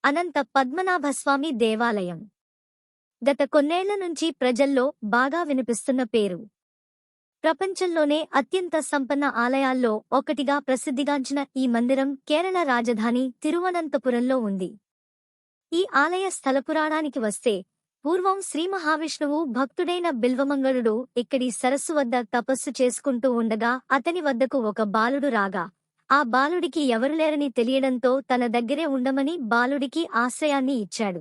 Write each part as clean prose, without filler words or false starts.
అనంత పద్మనాభస్వామి దేవాలయం గత కొన్నేళ్ల నుంచి ప్రజల్లో బాగా వినిపిస్తున్న పేరు. ప్రపంచంలోనే అత్యంత సంపన్న ఆలయాల్లో ఒకటిగా ప్రసిద్ధిగాంచిన ఈ మందిరం కేరళ రాజధాని తిరువనంతపురంలో ఉంది. ఈ ఆలయ స్థలపురాణానికి వస్తే, పూర్వం శ్రీ మహావిష్ణువు భక్తుడైన బిల్వమంగళుడు ఇక్కడి సరస్సు వద్ద తపస్సు చేసుకుంటూ ఉండగా అతని వద్దకు ఒక బాలుడు రాగా, ఆ బాలుడికి ఎవరు లేరని తెలియడంతో తన దగ్గరే ఉండమని బాలుడికి ఆశ్రయాన్ని ఇచ్చాడు.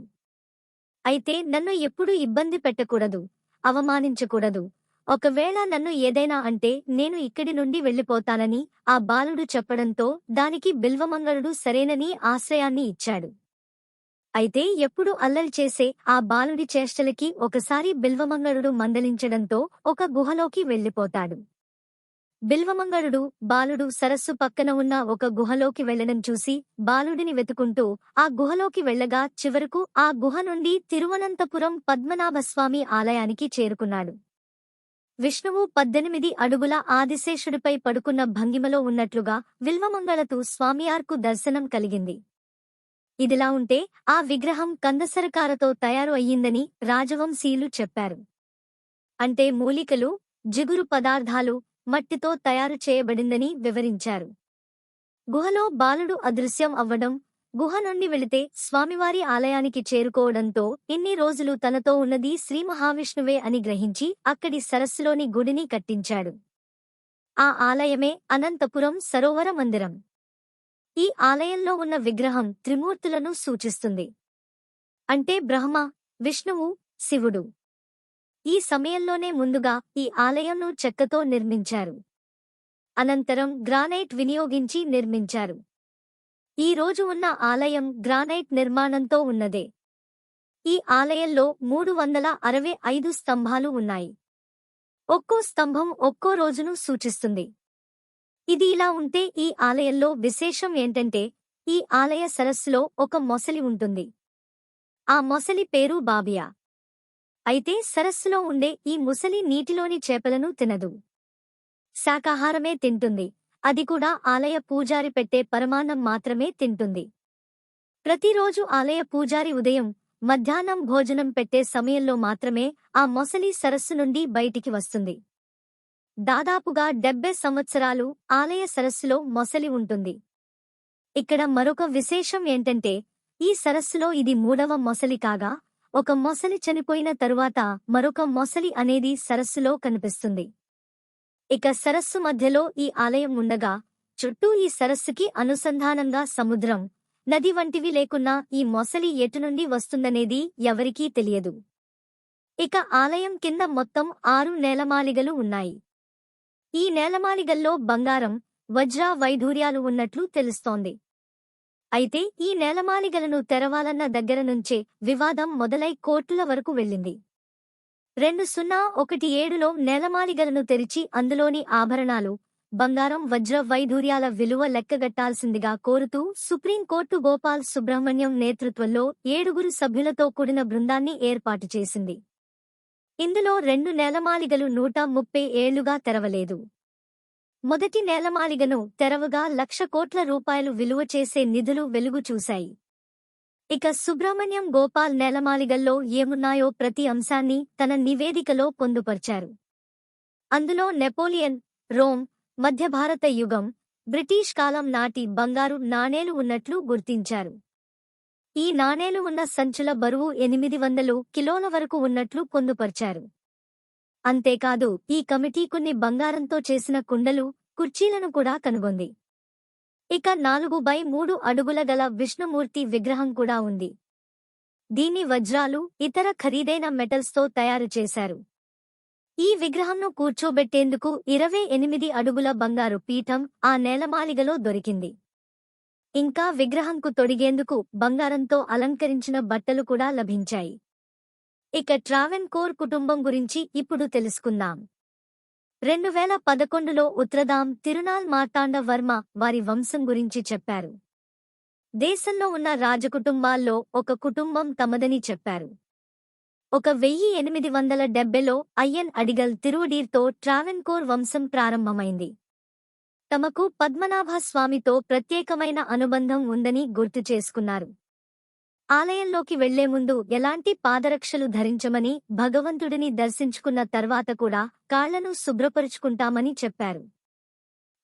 అయితే నన్ను ఎప్పుడూ ఇబ్బంది పెట్టకూడదు, అవమానించకూడదు, ఒకవేళ నన్ను ఏదైనా అంటే నేను ఇక్కడి నుండి వెళ్ళిపోతానని ఆ బాలుడు చెప్పడంతో దానికి బిల్వమంగళుడు సరేనని ఆశ్రయాన్ని ఇచ్చాడు. అయితే ఎప్పుడు అల్లరి చేసే ఆ బాలుడి చేష్టలకి ఒకసారి బిల్వమంగళుడు మందలించడంతో ఒక గుహలోకి వెళ్ళిపోతాడు. బిల్వమంగళుడు బాలుడు సరస్సు పక్కన ఉన్న ఒక గుహలోకి వెళ్లడం చూసి బాలుడిని వెతుకుంటూ ఆ గుహలోకి వెళ్లగా చివరకు ఆ గుహ నుండి తిరువనంతపురం పద్మనాభస్వామి ఆలయానికి చేరుకున్నాడు. విష్ణువు 18 అడుగుల ఆదిశేషుడిపై పడుకున్న భంగిమలో ఉన్నట్లుగా బిల్వమంగళతు స్వామియార్కు దర్శనం కలిగింది. ఇదిలా ఉంటే ఆ విగ్రహం కందసరకారతో తయారు అయ్యిందని రాజవంశీయులు చెప్పారు. అంటే మూలికలు, జిగురు పదార్థాలు, మట్టితో తయారు చేయబడిందని వివరించారు. గుహలో బాలుడు అదృశ్యం అవ్వడం, గుహ నుండి వెళితే స్వామివారి ఆలయానికి చేరుకోవడంతో ఇన్ని రోజులు తనతో ఉన్నది శ్రీ మహావిష్ణువే అని గ్రహించి అక్కడి సరస్సులోని గుడిని కట్టించాడు. ఆ ఆలయమే అనంతపురం సరోవర మందిరం. ఈ ఆలయంలో ఉన్న విగ్రహం త్రిమూర్తులను సూచిస్తుంది. అంటే బ్రహ్మ, విష్ణువు, శివుడు. ఈ సమయంలోనే ముందుగా ఈ ఆలయంను చెక్కతో నిర్మించారు. అనంతరం గ్రానైట్ వినియోగించి నిర్మించారు. ఈ రోజు ఉన్న ఆలయం గ్రానైట్ నిర్మాణంతో ఉన్నదే. ఈ ఆలయంలో 365 స్తంభాలు ఉన్నాయి. ఒక్కో స్తంభం ఒక్కో రోజును సూచిస్తుంది. ఇది ఇలా ఉంటే ఈ ఆలయంలో విశేషం ఏంటంటే, ఈ ఆలయ సరస్సులో ఒక మొసలి ఉంటుంది. ఆ మొసలి పేరు బాబియా. అయితే సరస్సులో ఉండే ఈ ముసలి నీటిలోని చేపలను తినదు. శాకాహారమే తింటుంది. అది కూడా ఆలయ పూజారి పెట్టే పరమాన్నం మాత్రమే తింటుంది. ప్రతిరోజు ఆలయ పూజారి ఉదయం, మధ్యాహ్నం భోజనం పెట్టే సమయంలో మాత్రమే ఆ మొసలి సరస్సు నుండి బయటికి వస్తుంది. దాదాపుగా 70 సంవత్సరాలు ఆలయ సరస్సులో మొసలి ఉంటుంది. ఇక్కడ మరొక విశేషం ఏంటంటే, ఈ సరస్సులో ఇది 3వ మొసలి కాగా, ఒక మొసలి చనిపోయిన తరువాత మరొక మొసలి అనేది సరస్సులో కనిపిస్తుంది. ఇక సరస్సు మధ్యలో ఈ ఆలయం ఉండగా, చుట్టూ ఈ సరస్సుకి అనుసంధానంగా సముద్రం, నది వంటివి లేకున్నా ఈ మొసలి ఎటునుండి వస్తుందనేది ఎవరికీ తెలియదు. ఇక ఆలయం కింద మొత్తం 6 నేలమాళిగలు ఉన్నాయి. ఈ నేలమాళిగల్లో బంగారం, వజ్ర వైఢూర్యాలు ఉన్నట్లు తెలుస్తోంది. అయితే ఈ నేలమాళిగలను తెరవాలన్న దగ్గర నుంచే వివాదం మొదలై కోర్టుల వరకు వెళ్ళింది. 2017లో నేలమాళిగలను తెరిచి అందులోని ఆభరణాలు, బంగారం, వజ్ర వైఢూర్యాల విలువ లెక్కగట్టాల్సిందిగా కోరుతూ సుప్రీంకోర్టు గోపాల్ సుబ్రహ్మణ్యం నేతృత్వంలో 7 సభ్యులతో కూడిన బృందాన్ని ఏర్పాటు చేసింది. ఇందులో 2 నేలమాళిగలు 130 ఏళ్లుగా తెరవలేదు. మొదటి నేలమాళిగను తెరవగా 1,00,000 కోట్ల రూపాయలు విలువ చేసే నిధులు వెలుగు చూశాయి. ఇక సుబ్రహ్మణ్యం గోపాల్ నేలమాళిగల్లో ఏమున్నాయో ప్రతి అంశాన్ని తన నివేదికలో పొందుపర్చారు. అందులో నెపోలియన్, రోమ్, మధ్యభారత యుగం, బ్రిటిష్ కాలం నాటి బంగారు నాణేలు ఉన్నట్లు గుర్తించారు. ఈ నాణేలు ఉన్న సంచుల బరువు 800 కిలోల వరకు ఉన్నట్లు పొందుపర్చారు. అంతేకాదు ఈ కమిటీ కొన్ని బంగారంతో చేసిన కుండలు, కుర్చీలను కూడా కనుగొంది. ఇక 4x3 అడుగుల గల విష్ణుమూర్తి విగ్రహం కూడా ఉంది. దీన్ని వజ్రాలు, ఇతర ఖరీదైన మెటల్స్తో తయారు చేశారు. ఈ విగ్రహంను కూర్చోబెట్టేందుకు 28 అడుగుల బంగారు పీఠం ఆ నేలమాళిగలో దొరికింది. ఇంకా విగ్రహంకు తొడిగేందుకు బంగారంతో అలంకరించిన బట్టలు కూడా లభించాయి. ఇక ట్రావెన్కోర్ కుటుంబం గురించి ఇప్పుడు తెలుసుకుందాం. 2011లో ఉత్రదాం తిరునాల్ మార్తాండ వర్మ వారి వంశం గురించి చెప్పారు. దేశంలో ఉన్న రాజకుటుంబాల్లో ఒక కుటుంబం తమదని చెప్పారు. 1870లో అయ్యన్ అడిగల్ తిరువడీర్తో ట్రావెన్కోర్ వంశం ప్రారంభమైంది. తమకు పద్మనాభ స్వామితో ప్రత్యేకమైన అనుబంధం ఉందని గుర్తు చేసుకున్నారు. ఆలయంలోకి వెళ్లే ముందు ఎలాంటి పాదరక్షలు ధరించమని, భగవంతుడిని దర్శించుకున్న తర్వాత కూడా కాళ్లను శుభ్రపరుచుకుంటామని చెప్పారు.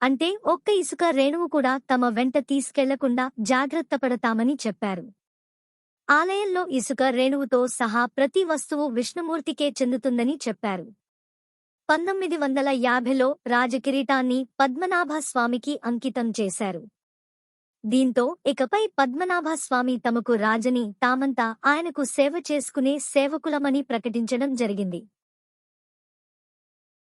అంటే ఒక్క ఇసుక రేణువు కూడా తమ వెంట తీసుకెళ్లకుండా జాగ్రత్తపడతామని చెప్పారు. ఆలయంలో ఇసుక రేణువుతో సహా ప్రతి వస్తువు విష్ణుమూర్తికే చెందుతుందని చెప్పారు. 1950లో రాజకిరీటాన్ని పద్మనాభ స్వామికి అంకితం చేశారు. దీంతో ఇకపై పద్మనాభ స్వామి తమకు రాజని, తామంతా ఆయనకు సేవ చేసుకునే సేవకులమని ప్రకటించడం జరిగింది.